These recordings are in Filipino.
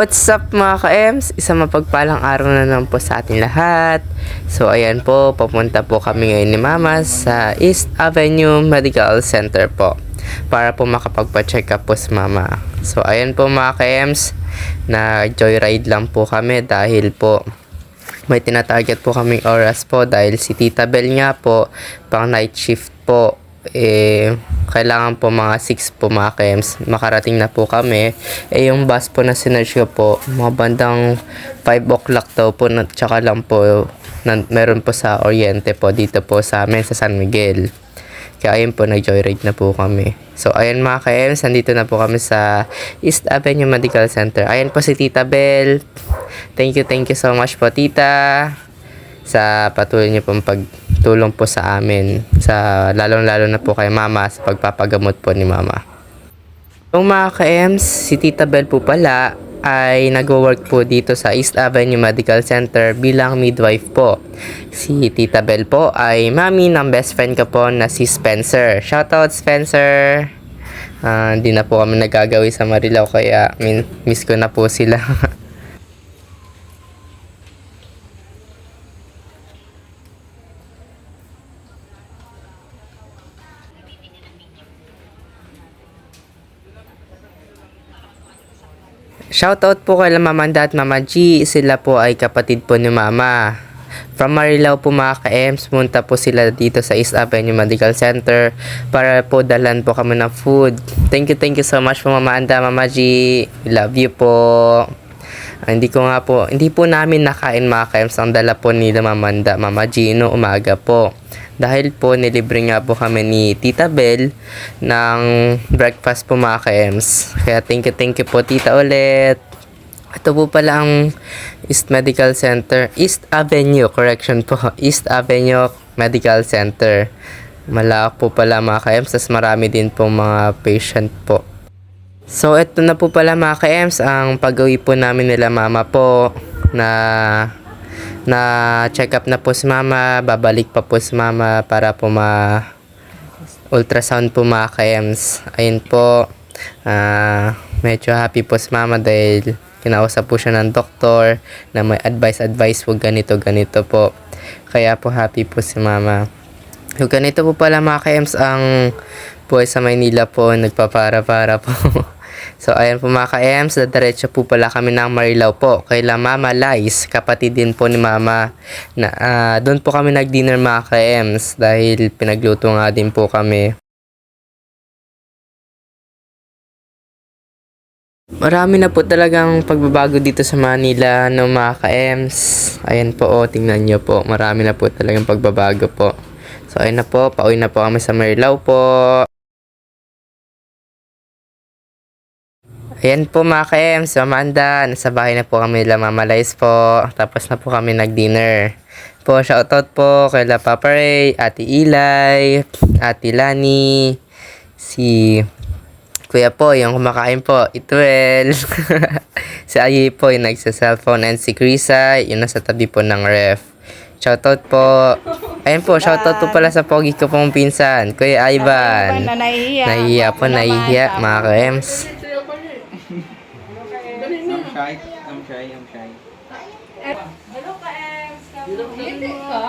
What's up mga ka-Ems? Isang mapagpalang araw na naman po sa ating lahat. So ayan po, papunta po kami ngayon ni Mama sa East Avenue Medical Center po para po makapagpa-check up po si Mama. So ayan po mga ka-Ems, na joyride lang po kami dahil po may tinatarget po kaming oras po dahil si Tita Bel nga po pang night shift po. Kailangan po mga 6 po mga ka-Ems makarating na po kami. Yung bus po na sinerge ko po, mga bandang 5 o'clock daw po, tsaka lang po meron po sa Oriente po dito po sa amin sa San Miguel. Kaya ayun po, nag-joyride na po kami. So ayun mga ka-Ems, nandito na po kami sa East Avenue Medical Center. Ayun po si Tita Bel. Thank you so much po Tita sa patuloy niyo pong pagtulong po sa amin, sa lalong-lalo na po kay Mama sa pagpapagamot po ni Mama. Yung mga ka-Ems, si Tita Bel po pala ay nag-work po dito sa East Avenue Medical Center bilang midwife po. Si Tita Bel po ay mami ng best friend ko po na si Spencer. Shoutout Spencer! Hindi na po kami nagagawi sa Marilao kaya miss ko na po sila. Shoutout po kay Mama Amanda at Mama G. Sila po ay kapatid po ni Mama. From Marilao po mga ka-Ems, punta po sila dito sa East Avenue Medical Center para po dalan po kami ng food. Thank you so much po Mama Amanda, Mama G. We love you po. Hindi po namin nakain mga ka-Ems ang dala po ni Mama Amanda, Mama G no umaga po. Dahil po nilibre nga po kami ni Tita Bel ng breakfast po mga ka-Ems. Kaya thank you po Tita ulit. Ito po pala ang East Medical Center, East Avenue Medical Center. Malawak po pala mga ka-Ems, tas marami din po mga patient po. So ito na po pala mga ka-Ems ang pag-uwi po namin nila Mama po na check up na po si Mama, babalik pa po si Mama para po ultrasound po mga ka-Ems. Ayun po, medyo happy po si Mama dahil kinausap po siya ng doktor na may advice po ganito po. Kaya po happy po si Mama. So ganito po pala mga ka-Ems ang buhay sa Maynila po, nagpapara-para po. So ayan po mga ka-Ems, diretso po pala kami ng Marilao po kay Mama Lice, kapatid din po ni Mama. Doon po kami nag-dinner mga ka-Ems dahil pinagluto nga din po kami. Marami na po talagang pagbabago dito sa Manila no mga ka-Ems. Ayan po tingnan nyo po, marami na po talagang pagbabago po. So ayun na po, pauwi na po kami sa Marilao po. Ayan po mga ka-Ems, Amanda, nasa bahay na po kami nila Mama Lice po. Tapos na po kami nag-dinner. Po, shoutout po kay Papa Ray, Ate Ilay, Ate Lani, si Kuya po, yung kumakain po, Ituel. Si Ayi po, yung nagsa-cellphone, and si Krisa, yung nasa tabi po ng ref. Shoutout po. Ayan po, shoutout po pala sa pogi ko pong pinsan, Kuya Ivan. Nahihiya po, mga ka-Ems. I'm shy. Hello ka, Ems. Hindi ka.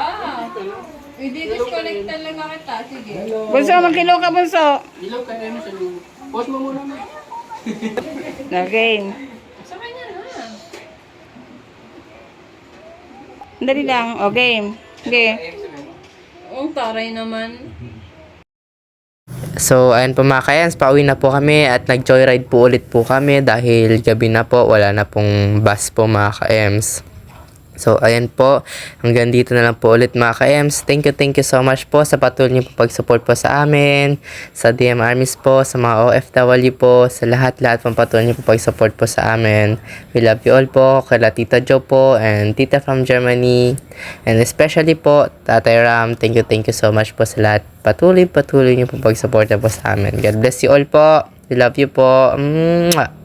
Hindi, disconnectan lang nga kita. Sige. Bunso, magkilo ka, Bunso. Ilaw ka rin sa loob. Pause mo muna mo. Okay. Sa kanya na. Dali lang. Okay. Okay. Ang taray naman. So, ayun po mga ka-Ems, pauwi na po kami at nag-joyride po ulit po kami dahil gabi na po, wala na pong bus po mga ka-Ems. So, ayun po, hanggang dito na lang po ulit mga ka-Ems. Thank you so much po sa patuloy niyo po pag-support po sa amin, sa DM Armies po, sa mga OFW po, sa lahat pong patuloy niyo po pag-support po sa amin. We love you all po, kala Tita Jo po, and Tita from Germany, and especially po, Tatay Ram. Thank you so much po sa lahat. Patuloy niyo po pag-support po sa amin. God bless you all po. We love you po. Mwah!